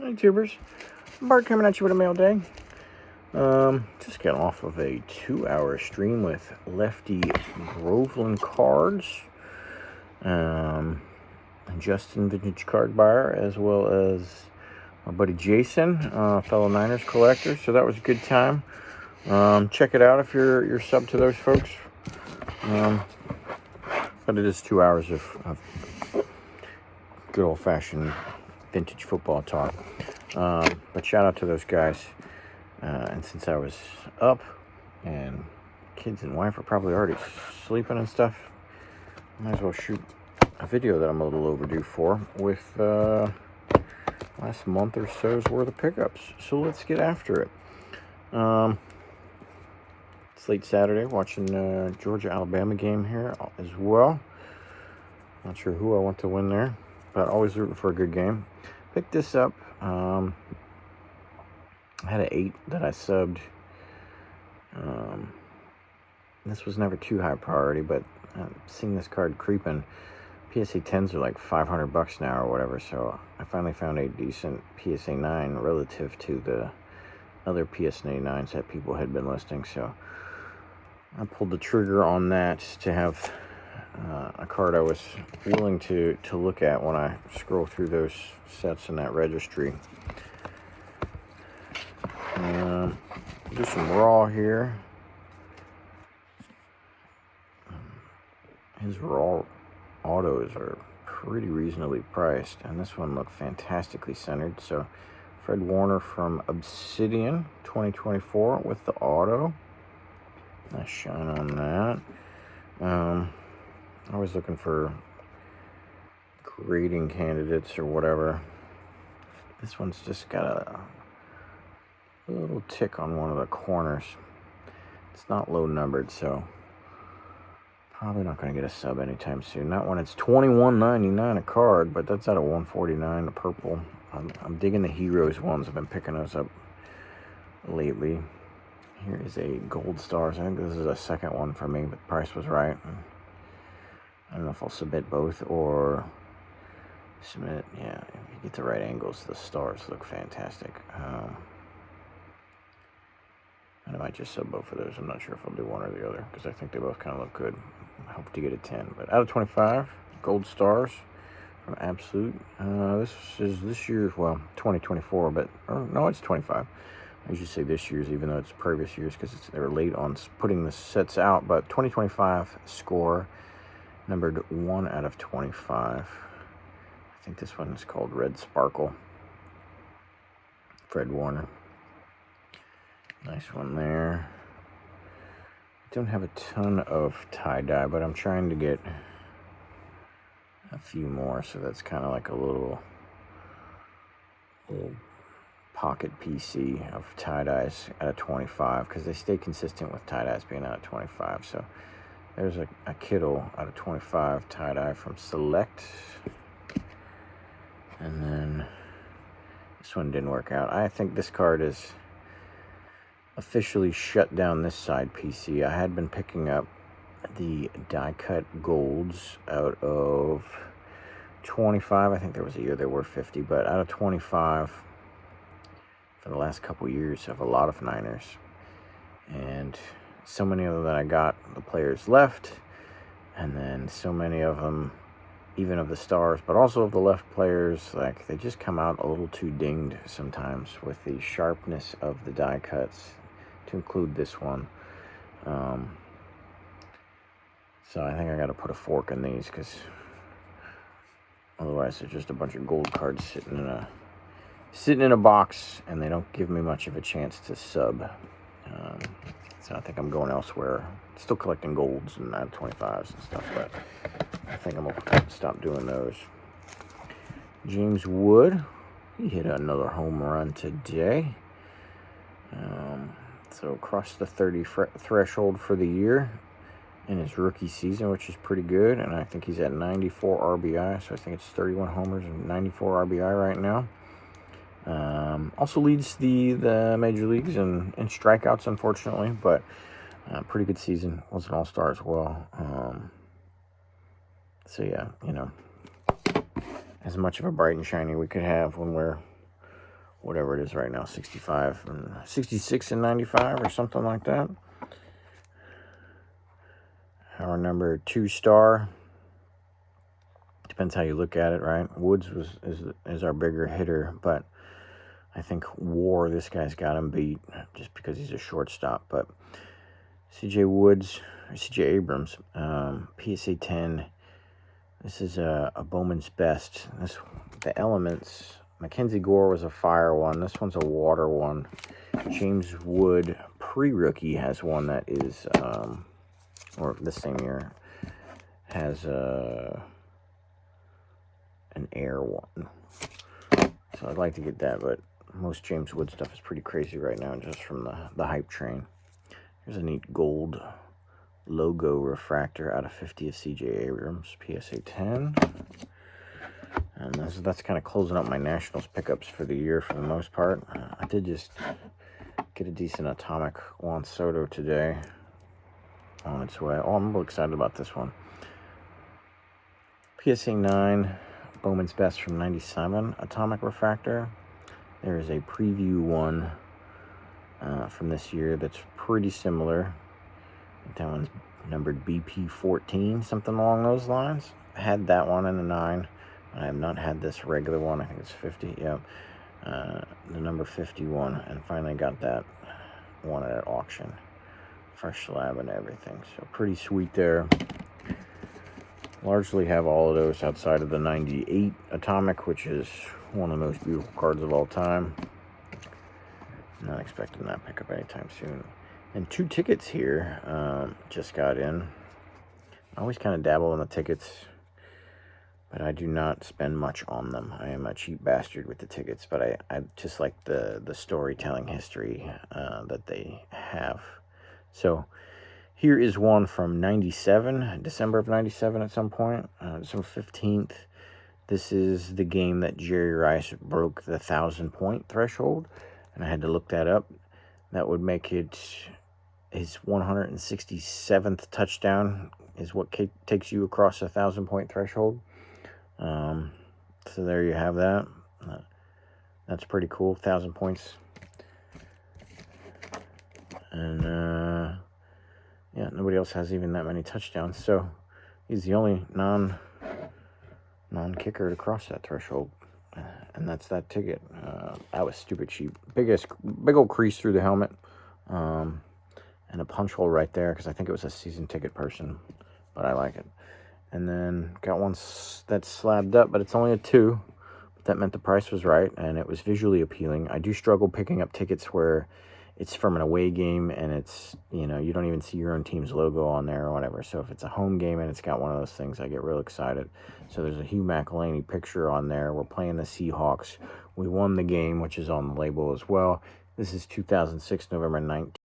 Hey, tubers. Bart coming at you with a mail day. Just got off of a 2-hour stream with Lefty Groveland Cards, and Justin Vintage Card Buyer, as well as my buddy Jason, fellow Niners collector. So that was a good time. Check it out if you're sub to those folks. But it is 2 hours of good old-fashioned vintage football talk. But shout out to those guys. And since I was up and kids and wife are probably already sleeping and stuff, might as well shoot a video that I'm a little overdue for with last month or so's worth of pickups. So let's get after it. It's late Saturday, watching Georgia-Alabama game here as well. Not sure who I want to win there, but always rooting for a good game. Picked this up. I had an 8 that I subbed. This was never too high priority, but I've seen this card creeping. PSA 10s are like $500 now or whatever, so I finally found a decent PSA 9 relative to the other PSA 9s that people had been listing. So I pulled the trigger on that to have a card I was willing to look at when I scroll through those sets in that registry. Do some raw here. His raw autos are pretty reasonably priced, and this one looked fantastically centered. So Fred Warner from Obsidian 2024 with the auto. Nice shine on that. Always looking for grading candidates or whatever. This one's just got a little tick on one of the corners. It's not low numbered, so probably not going to get a sub anytime soon. That one, it's $21.99 a card, but that's out of $149, the purple. I'm digging the Heroes ones. I've been picking those up lately. Here is a Gold Stars. I think this is a second one for me, but the price was right. I don't know if I'll submit both or submit. Yeah, if you get the right angles, the stars look fantastic. And I might just sub both of those. I'm not sure if I'll do one or the other because I think they both kind of look good. I hope to get a 10. But out of 25, Gold Stars from Absolute. This is this year's, well, 2024, but no, it's 25. I usually say this year's, even though it's previous years because they were late on putting the sets out. But 2025 score, numbered 1 out of 25. I think this one is called Red Sparkle. Fred Warner. Nice one there. Don't have a ton of tie-dye, but I'm trying to get a few more, so that's kind of like a little pocket PC of tie-dyes out of 25, because they stay consistent with tie-dyes being out of 25. So there's a Kittle out of 25 tie-dye from Select. And then this one didn't work out. I think this card is officially shut down this side PC. I had been picking up the die-cut golds out of 25. I think there was a year there were 50, but out of 25 for the last couple years of a lot of Niners. And so many of them that I got, the players left, and then so many of them, even of the stars, but also of the left players, like they just come out a little too dinged sometimes with the sharpness of the die cuts, to include this one. So I think I got to put a fork in these, because otherwise they're just a bunch of gold cards sitting in a box, and they don't give me much of a chance to sub. So I think I'm going elsewhere. Still collecting golds and out of 25s and stuff, but I think I'm gonna stop doing those. James Wood, he hit another home run today. So crossed the 30 threshold for the year in his rookie season, which is pretty good. And I think he's at 94 RBI, so I think it's 31 homers and 94 RBI right now. Also leads the major leagues in strikeouts, unfortunately, but pretty good season. Was an all-star as well. So yeah, you know, as much of a bright and shiny we could have when we're whatever it is right now, 65 and 66 and 95 or something like that. Our number 2 star. Depends how you look at it, right? Woods is our bigger hitter, but I think War, this guy's got him beat just because he's a shortstop. But C.J. Woods, or C.J. Abrams, PSA 10. This is a Bowman's Best. The Elements. Mackenzie Gore was a fire one. This one's a water one. James Wood, pre-rookie, has one that is, or this same year, has an air one. So I'd like to get that, but most James Wood stuff is pretty crazy right now, just from the hype train. Here's a neat gold logo refractor out of 50 of C.J. Abrams, PSA 10. And that's kind of closing up my Nationals pickups for the year for the most part. I did just get a decent Atomic Juan Soto today on its way. Oh, I'm real excited about this one. PSA 9, Bowman's Best from 97, Atomic Refractor. There is a preview one from this year that's pretty similar. That one's numbered BP14, something along those lines. I had that one in a 9. I have not had this regular one. I think it's 50. Yeah, the number 51, and finally got that one at auction. Fresh slab and everything. So pretty sweet there. Largely have all of those outside of the 98 Atomic, which is one of the most beautiful cards of all time. Not expecting that pickup anytime soon. And 2 tickets here just got in. I always kind of dabble in the tickets, but I do not spend much on them. I am a cheap bastard with the tickets, but I just like the storytelling history that they have. So here is one from 97, December of 97 at some point, December 15th. This is the game that Jerry Rice broke the 1,000-point threshold, and I had to look that up. That would make it his 167th touchdown is what takes you across the 1,000-point threshold. So there you have that. That's pretty cool, 1,000 points. And yeah, nobody else has even that many touchdowns. So he's the only non-kicker to cross that threshold. And that's that ticket. That was stupid cheap. Big old crease through the helmet. And a punch hole right there, because I think it was a season ticket person. But I like it. And then got one that's slabbed up, but it's only a 2. But that meant the price was right, and it was visually appealing. I do struggle picking up tickets where it's from an away game, and it's, you know, you don't even see your own team's logo on there or whatever. So if it's a home game and it's got one of those things, I get real excited. So there's a Hugh McElhaney picture on there. We're playing the Seahawks. We won the game, which is on the label as well. This is 2006, November 19th.